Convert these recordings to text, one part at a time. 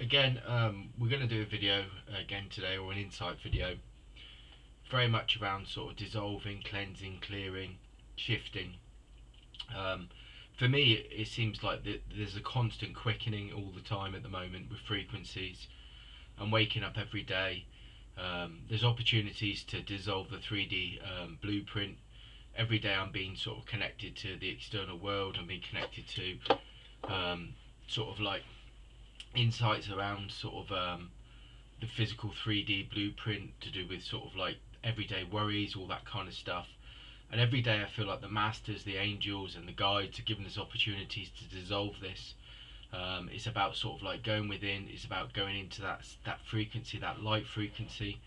again, we're going to do a video again today, or an insight video, very much around sort of dissolving, cleansing, clearing, shifting. Um, for me, it seems like there's a constant quickening all the time at the moment with frequencies. I'm waking up every day. There's opportunities to dissolve the 3D blueprint. Every day I'm being sort of connected to the external world. I'm being connected to sort of like insights around sort of the physical 3D blueprint to do with sort of like everyday worries, all that kind of stuff. And every day I feel like the masters, the angels, and the guides are giving us opportunities to dissolve this. It's about sort of like going within. It's about going into that frequency, that light frequency.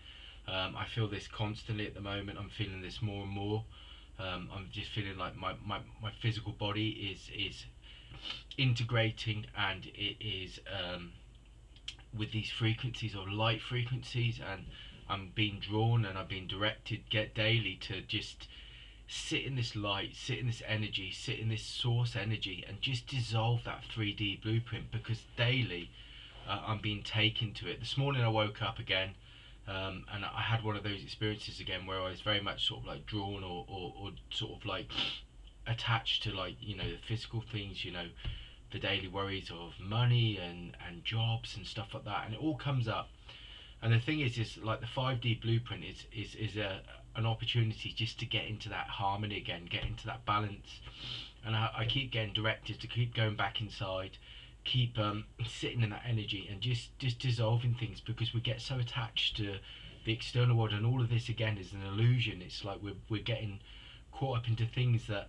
I feel this constantly at the moment. I'm feeling this more and more. I'm just feeling like my physical body is integrating, and it is with these frequencies or light frequencies, and I'm being drawn and I'm being directed get daily to just sit in this light, sit in this energy, sit in this source energy, and just dissolve that 3D blueprint, because daily I'm being taken to it. This morning I woke up again, and I had one of those experiences again where I was very much sort of like drawn, or sort of like attached to, like, the physical things, the daily worries of money and jobs and stuff like that, and it all comes up. And the thing is like the 5D blueprint is an opportunity just to get into that harmony again, get into that balance. And I keep getting directed to keep going back inside, keep sitting in that energy, and just dissolving things, because we get so attached to the external world, and all of this again is an illusion. It's like we're getting caught up into things that,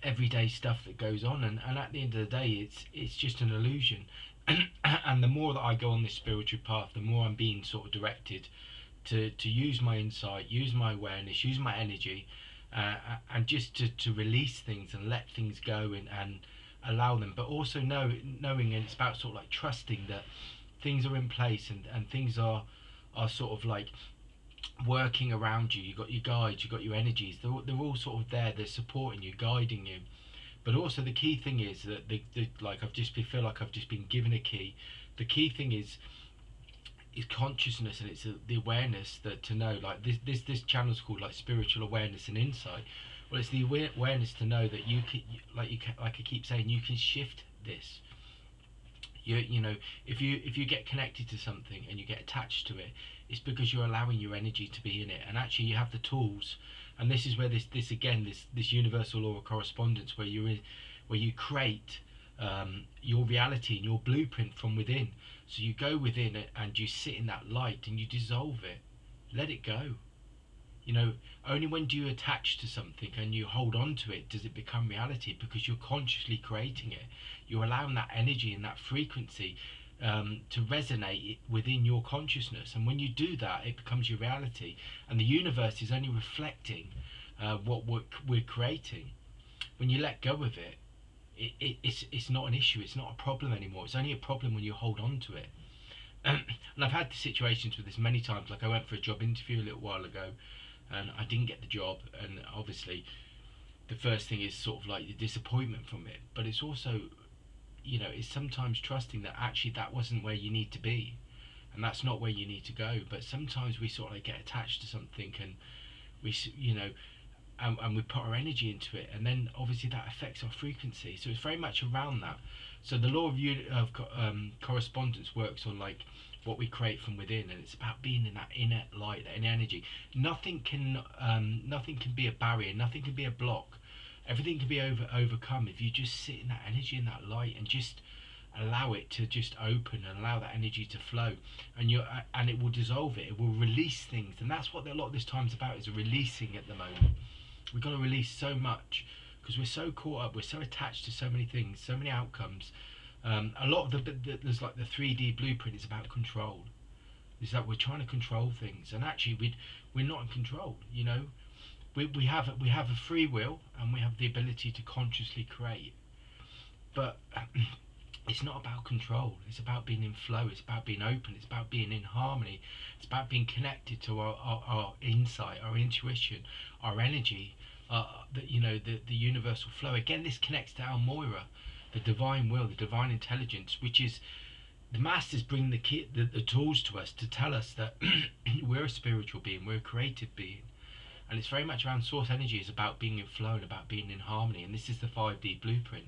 everyday stuff that goes on, and at the end of the day it's just an illusion. And the more that I go on this spiritual path, the more I'm being sort of directed to use my insight, use my awareness, use my energy, and just to release things and let things go, and allow them, but also knowing, and it's about sort of like trusting that things are in place, and things are sort of like working around you. You've got your guides, you've got your energies, they're all sort of there, they're supporting you, guiding you. But also the key thing is that like I've just feel like I've just been given a key. The key thing is consciousness, and it's the awareness that to know, like this channel's called like spiritual awareness and insight. Well, it's the awareness to know that like I keep saying, you can shift this. You know, if you get connected to something and you get attached to it, it's because you're allowing your energy to be in it, and actually you have the tools. And this is where this universal law of correspondence, where you create your reality and your blueprint from within. So you go within it and you sit in that light and you dissolve it, let it go. Only when do you attach to something and you hold on to it does it become reality, because you're consciously creating it. You're allowing that energy and that frequency to resonate within your consciousness, and when you do that, it becomes your reality. And the universe is only reflecting what we're creating. When you let go of it, it's not an issue. It's not a problem anymore. It's only a problem when you hold on to it. And I've had situations with this many times. Like I went for a job interview a little while ago, and I didn't get the job, and obviously the first thing is sort of like the disappointment from it, but it's also, it's sometimes trusting that actually that wasn't where you need to be, and that's not where you need to go. But sometimes we sort of like get attached to something, and and we put our energy into it, and then obviously that affects our frequency. So it's very much around that. So the law of correspondence works on like what we create from within, and it's about being in that inner light, that inner energy. Nothing can be a barrier, nothing can be a block. Everything can be overcome if you just sit in that energy, in that light, and just allow it to just open, and allow that energy to flow, and it will dissolve it. It will release things, and that's what a lot of this time's about, is releasing at the moment. We've got to release so much, because we're so caught up, we're so attached to so many things, so many outcomes. A lot of there's like the 3D blueprint is about control. Is that we're trying to control things, and actually we're not in control. We have a free will, and we have the ability to consciously create. But it's not about control. It's about being in flow. It's about being open. It's about being in harmony. It's about being connected to our insight, our intuition, our energy. The universal flow. Again, this connects to Almoira, the divine will, the divine intelligence, which is The masters bring the key, the tools to us to tell us that we're a spiritual being, we're a creative being, and it's very much around source energy. It's about being in flow and about being in harmony, and this is the 5D blueprint.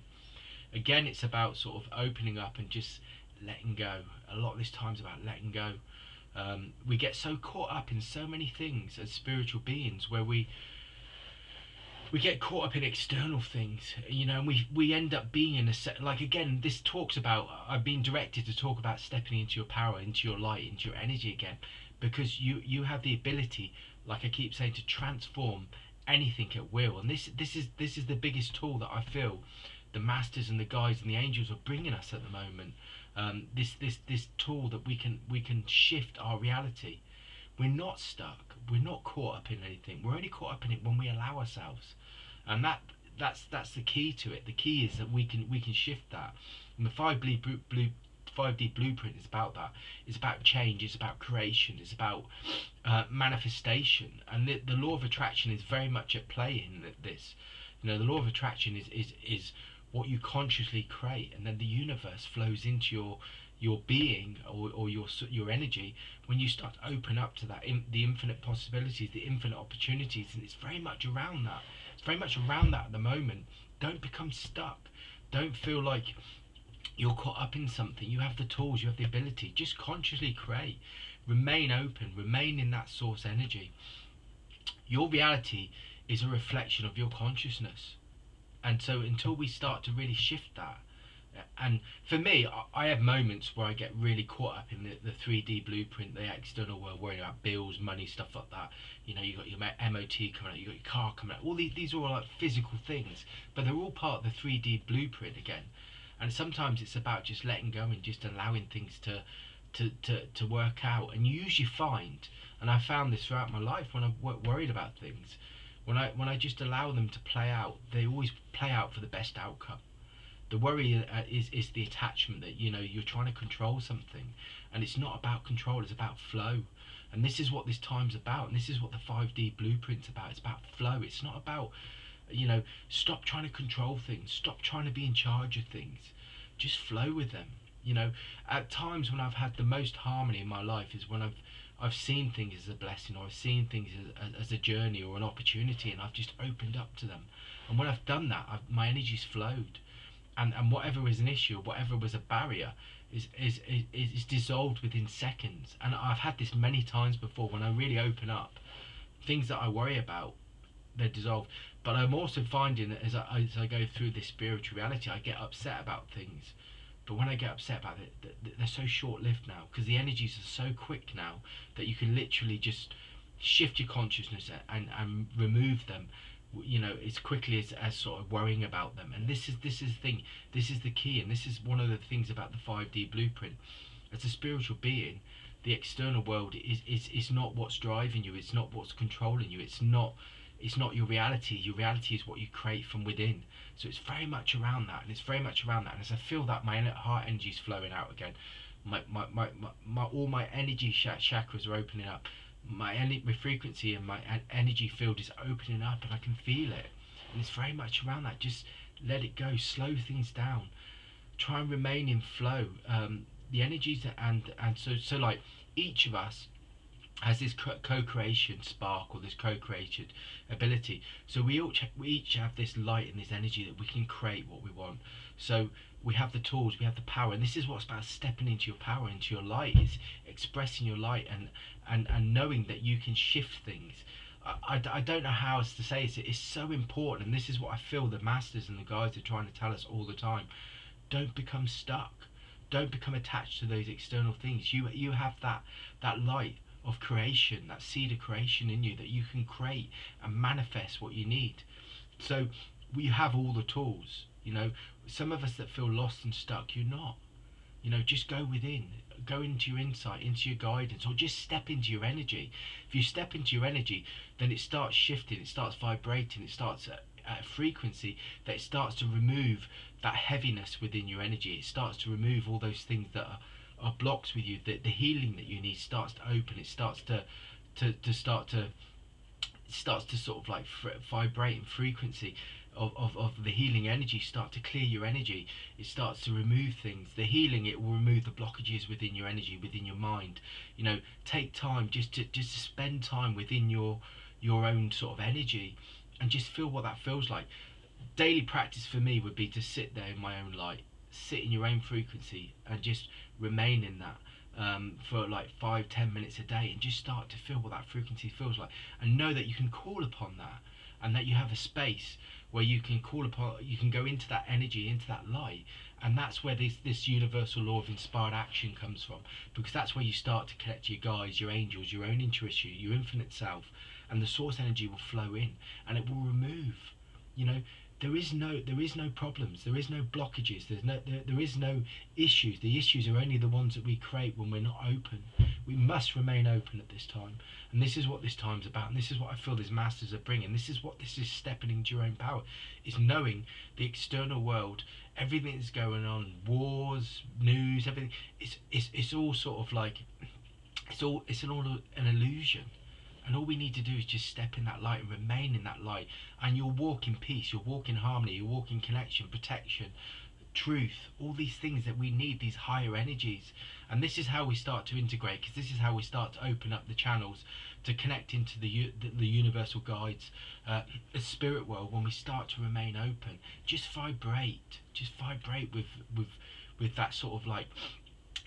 Again, it's about sort of opening up and just letting go. A lot of this time is about letting go. We get so caught up in so many things as spiritual beings, where we get caught up in external things, and we end up being in a set. Like, again, this talks about, I've been directed to talk about stepping into your power, into your light, into your energy again, because you have the ability, like I keep saying, to transform anything at will. And this is the biggest tool that I feel the masters and the guides and the angels are bringing us at the moment. This tool that we can shift our reality. We're not stuck. We're not caught up in anything. We're only caught up in it when we allow ourselves, and that's the key to it. The key is that we can shift that. And the 5D blueprint is about that. It's about change. It's about creation. It's about manifestation. And the law of attraction is very much at play in this. The law of attraction is what you consciously create, and then the universe flows into your being, or your energy, when you start to open up to that, the infinite possibilities, the infinite opportunities. And it's very much around that. It's very much around that at the moment. Don't become stuck. Don't feel like you're caught up in something. You have the tools, you have the ability. Just consciously create. Remain open. Remain in that source energy. Your reality is a reflection of your consciousness. And so until we start to really shift that, and for me, I have moments where I get really caught up in the 3D blueprint, the external world, worrying about bills, money, stuff like that. You got your MOT coming out, you got your car coming out. All these are all like physical things, but they're all part of the 3D blueprint again. And sometimes it's about just letting go and just allowing things to work out. And you usually find, and I found this throughout my life when I've worried about things, when I just allow them to play out, they always play out for the best outcome. The worry is the attachment that you're trying to control something, and it's not about control. It's about flow, and this is what this time's about, and this is what the 5D blueprint's about. It's about flow. It's not about stop trying to control things. Stop trying to be in charge of things. Just flow with them. At times when I've had the most harmony in my life is when I've seen things as a blessing, or I've seen things as a journey or an opportunity, and I've just opened up to them. And when I've done that, my energy's flowed, and whatever was an issue, whatever was a barrier, is dissolved within seconds. And I've had this many times before. When I really open up, things that I worry about, they're dissolved. But I'm also finding that as I go through this spiritual reality, I get upset about things. But when I get upset about it, they're so short-lived now, because the energies are so quick now that you can literally just shift your consciousness and remove them, as quickly as sort of worrying about them. And this is the thing. This is the key, and this is one of the things about the 5D blueprint. As a spiritual being, the external world is not what's driving you. It's not what's controlling you. It's not your reality. Your reality is what you create from within. So it's very much around that, and it's very much around that. And as I feel that my heart energy is flowing out again, all my energy chakras are opening up. My frequency and my energy field is opening up, and I can feel it. And it's very much around that. Just let it go. Slow things down. Try and remain in flow. The energies, and so like each of us has this co-creation spark, or this co-created ability. So we each have this light and this energy that we can create what we want. So we have the tools, we have the power, and this is what's about stepping into your power, into your light, is expressing your light and knowing that you can shift things. I don't know how else to say it. It's so important, and this is what I feel the masters and the guides are trying to tell us all the time. Don't become stuck. Don't become attached to those external things. You have that light of creation, that seed of creation in you, that you can create and manifest what you need. So we have all the tools. Some of us that feel lost and stuck, you're not. Just go within, go into your insight, into your guidance, or just step into your energy. If you step into your energy, then it starts shifting, it starts vibrating, it starts at a frequency that it starts to remove that heaviness within your energy. It starts to remove all those things that are blocks with you. The healing that you need starts to open. It starts to sort of like vibrate in frequency. of the healing energy start to clear your energy. It starts to remove things. The healing, it will remove the blockages within your energy, within your mind. You know, take time just to spend time within your own sort of energy, and just feel what that feels like. Daily practice for me would be to sit there in my own light, sit in your own frequency, and just remain in that, for like 5-10 minutes a day, and just start to feel what that frequency feels like, and know that you can call upon that, and that you have a space where you can call upon, you can go into that energy, into that light. And that's where this universal law of inspired action comes from, because that's where you start to connect to your guides, your angels, your own intuition, your infinite self, and the source energy will flow in, and it will remove, you know, there is no problems, there is no blockages, there is no issues. The issues are only the ones that we create when we're not open. We must remain open at this time, and this is what this time's about, and this is what I feel these masters are bringing. This is what this is stepping into your own power, is knowing the external world, everything that's going on, wars, news, everything. It's all sort of like, it's all an illusion. And all we need to do is just step in that light and remain in that light. And you'll walk in peace, you'll walk in harmony, you'll walk in connection, protection, truth, all these things that we need, these higher energies. And this is how we start to integrate, because this is how we start to open up the channels to connect into the universal guides, the spirit world. When we start to remain open, just vibrate with that sort of like,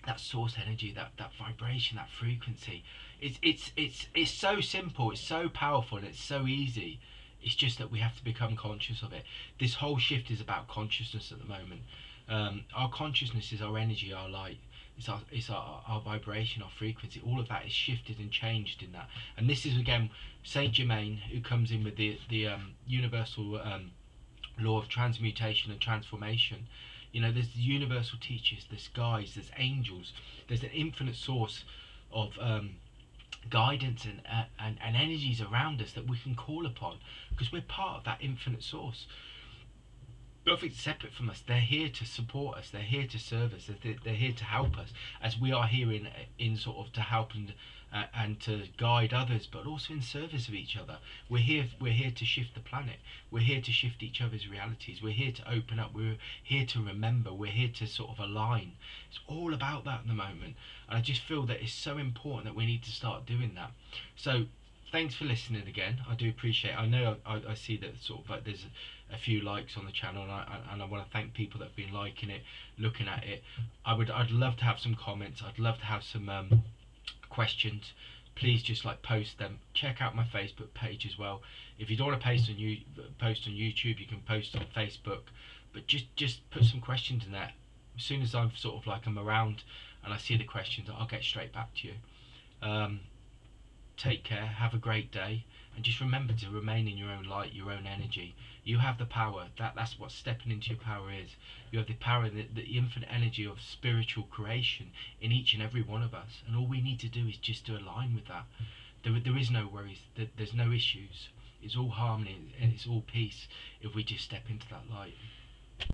that source energy, that vibration, that frequency. It's so simple, it's so powerful, and it's so easy. It's just that we have to become conscious of it. This whole shift is about consciousness at the moment. Our consciousness is our energy, our light. It's our vibration, our frequency. All of that is shifted and changed in that. And this is again Saint Germain, who comes in with the universal law of transmutation and transformation. You know, there's the universal teachers, there's guides, there's angels, there's an infinite source of guidance and energies around us that we can call upon, because we're part of that infinite source. Nothing's separate from us. They're here to support us. They're here to serve us. They're here to help us, as we are here in sort of to help and to guide others, but also in service of each other. We're here to shift the planet. We're here to shift each other's realities. We're here to open up. We're here to remember. We're here to sort of align. It's all about that at the moment, and I just feel that it's so important that we need to start doing that. So thanks for listening again. I do appreciate it. I know I see that sort of like there's a few likes on the channel, and I want to thank people that have been liking it, looking at it. I'd love to have some comments. I'd love to have some questions. Please just like post them. Check out my Facebook page as well. If you don't want to post on YouTube, you can post on Facebook, but just put some questions in there. As soon as I'm sort of like I'm around and I see the questions, I'll get straight back to you. Take care, have a great day, and just remember to remain in your own light, your own energy. You have the power. That's what stepping into your power is. You have the power, the infinite energy of spiritual creation in each and every one of us, and all we need to do is just to align with that. There is no worries, there's no issues. It's all harmony and it's all peace if we just step into that light.